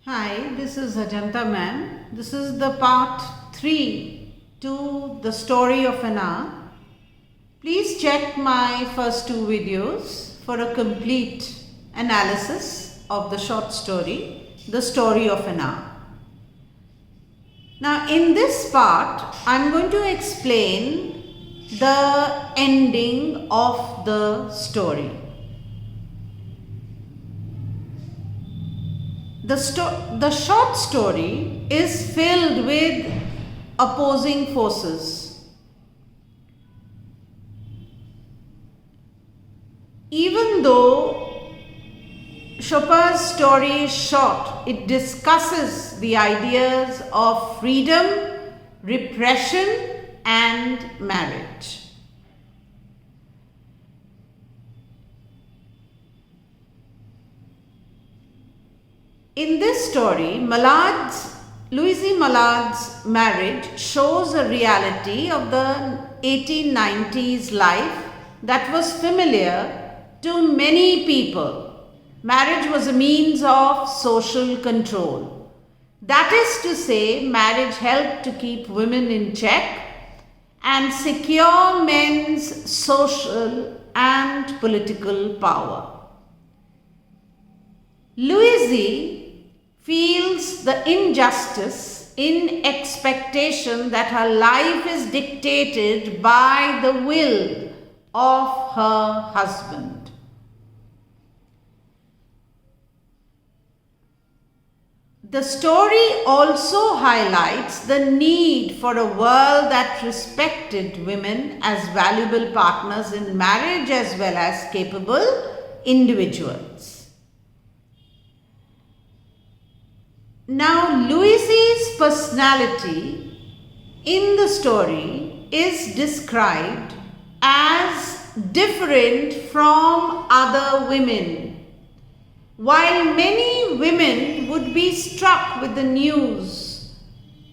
Hi, this is Ajanta ma'am. This is the part 3 to the story of an hour. Please check my first two videos for a complete analysis of the short story, the story of an hour. Now in this part, I'm going to explain the ending of the story. The short story is filled with opposing forces. Even though Chopin's story is short, it discusses the ideas of freedom, repression, and marriage. In this story, Louise Mallard's marriage shows a reality of the 1890s life that was familiar to many people. Marriage was a means of social control. That is to say, marriage helped to keep women in check and secure men's social and political power. Louise feels the injustice in expectation that her life is dictated by the will of her husband. The story also highlights the need for a world that respected women as valuable partners in marriage as well as capable individuals. Now, Louise's personality in the story is described as different from other women. While many women would be struck with the news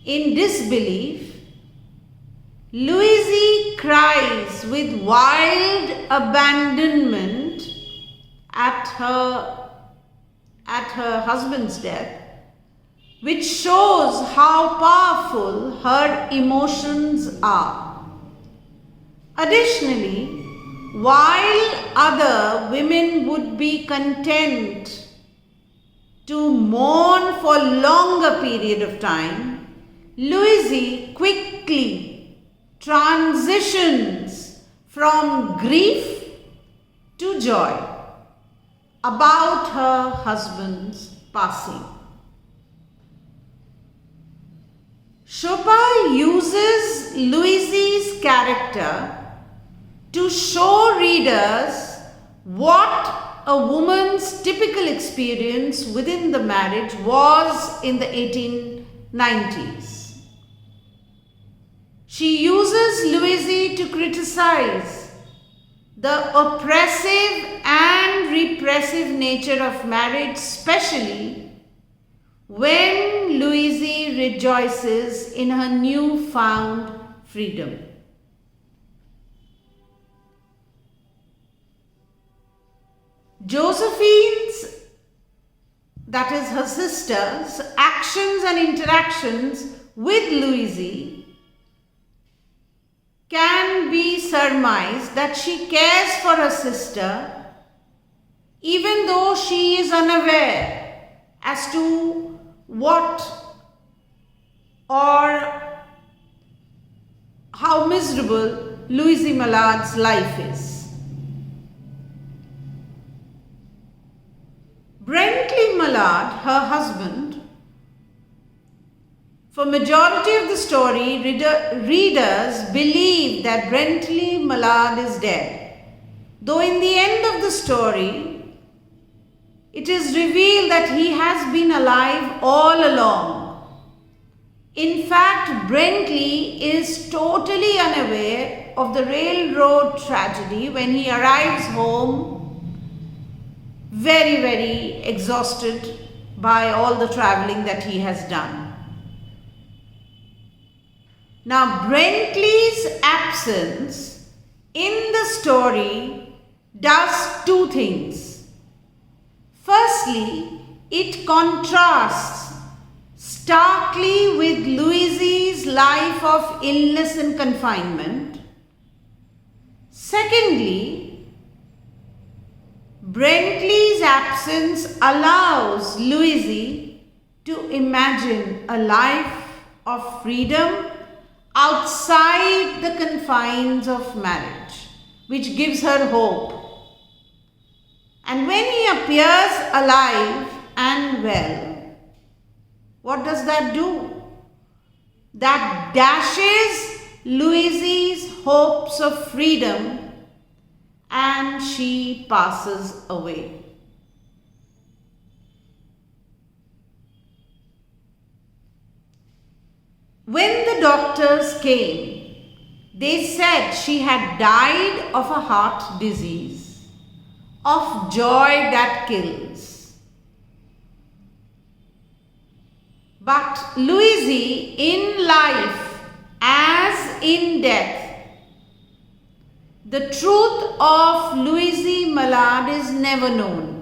in disbelief, Louise cries with wild abandonment at her husband's death, which shows how powerful her emotions are. Additionally, while other women would be content to mourn for a longer period of time, Louise quickly transitions from grief to joy about her husband's passing. Chopin uses Louise's character to show readers what a woman's typical experience within the marriage was in the 1890s. She uses Louise to criticize the oppressive and repressive nature of marriage, especially when Louise rejoices in her newfound freedom. Josephine's, that is her sister's, actions and interactions with Louise can be surmised that she cares for her sister even though she is unaware as to what or how miserable Louise Mallard's life is. Bentley Mallard, her husband, for majority of the story, readers believe that Bentley Mallard is dead. Though in the end of the story, it is revealed that he has been alive all along. In fact, Bentley is totally unaware of the railroad tragedy when he arrives home very, very exhausted by all the traveling that he has done. Now, Bentley's absence in the story does two things. Firstly, it contrasts starkly with Louise's life of illness and confinement. Secondly, Brentley's absence allows Louise to imagine a life of freedom outside the confines of marriage, which gives her hope. And when he appears alive and well, what does that do? That dashes Louise's hopes of freedom and she passes away. When the doctors came, they said she had died of a heart disease, of joy that kills. But Louise, in life as in death, the truth of Louise Mallard is never known.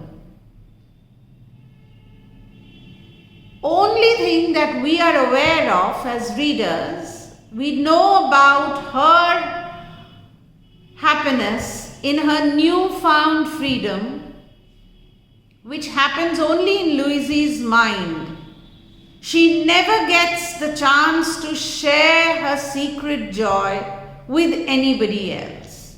Only thing that we are aware of as readers, we know about her happiness in her newfound freedom, which happens only in Louise's mind. She never gets the chance to share her secret joy with anybody else.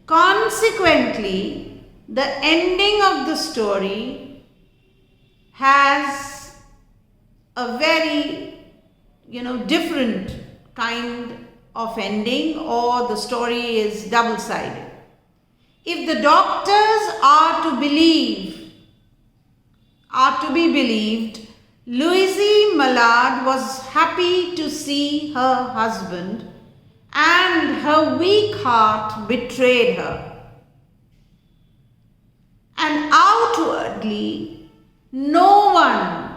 Consequently, the ending of the story has a very, different kind of ending, or the story is double-sided. If the doctors are to be believed, Louise Mallard was happy to see her husband, and her weak heart betrayed her. And outwardly, no one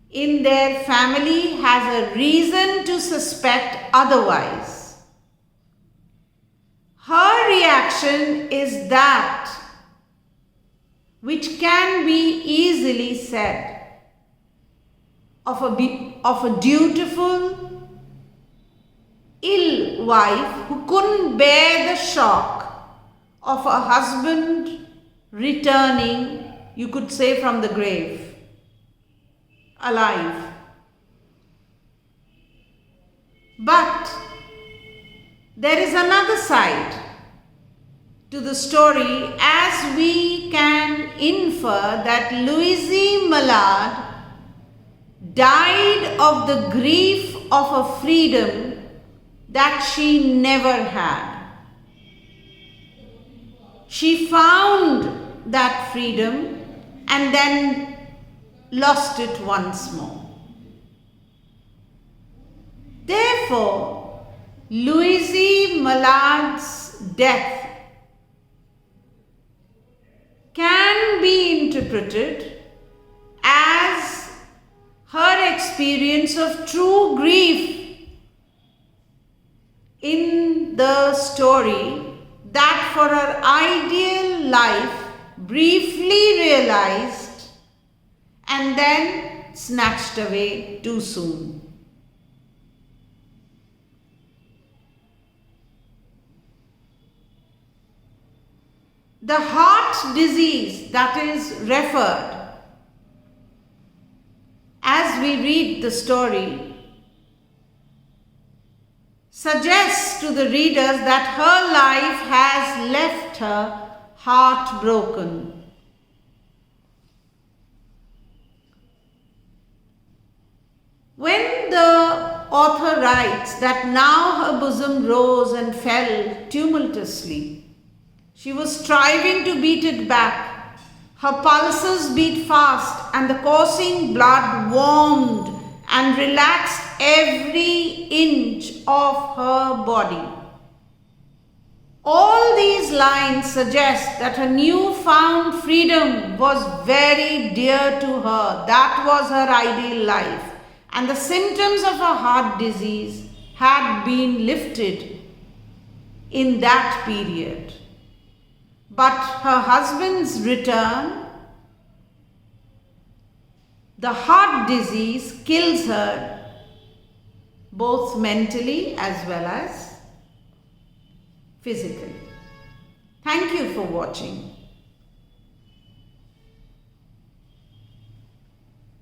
in their family has a reason to suspect otherwise. Her reaction is that which can be easily said of a dutiful, ill wife who couldn't bear the shock of a husband returning, you could say, from the grave, alive. But there is another side to the story, as we can infer that Louise Mallard died of the grief of a freedom that she never had. She found that freedom and then lost it once more. Therefore, Louise Mallard's death can be interpreted as her experience of true grief in the story that for her ideal life briefly realized and then snatched away too soon. The heart disease that is referred as we read the story suggests to the readers that her life has left her heartbroken. When the author writes that now her bosom rose and fell tumultuously, she was striving to beat it back. Her pulses beat fast, and the coursing blood warmed and relaxed every inch of her body. All these lines suggest that her newfound freedom was very dear to her. That was her ideal life. And the symptoms of her heart disease had been lifted in that period. But her husband's return The heart disease kills her both mentally as well as physically. Thank you for watching.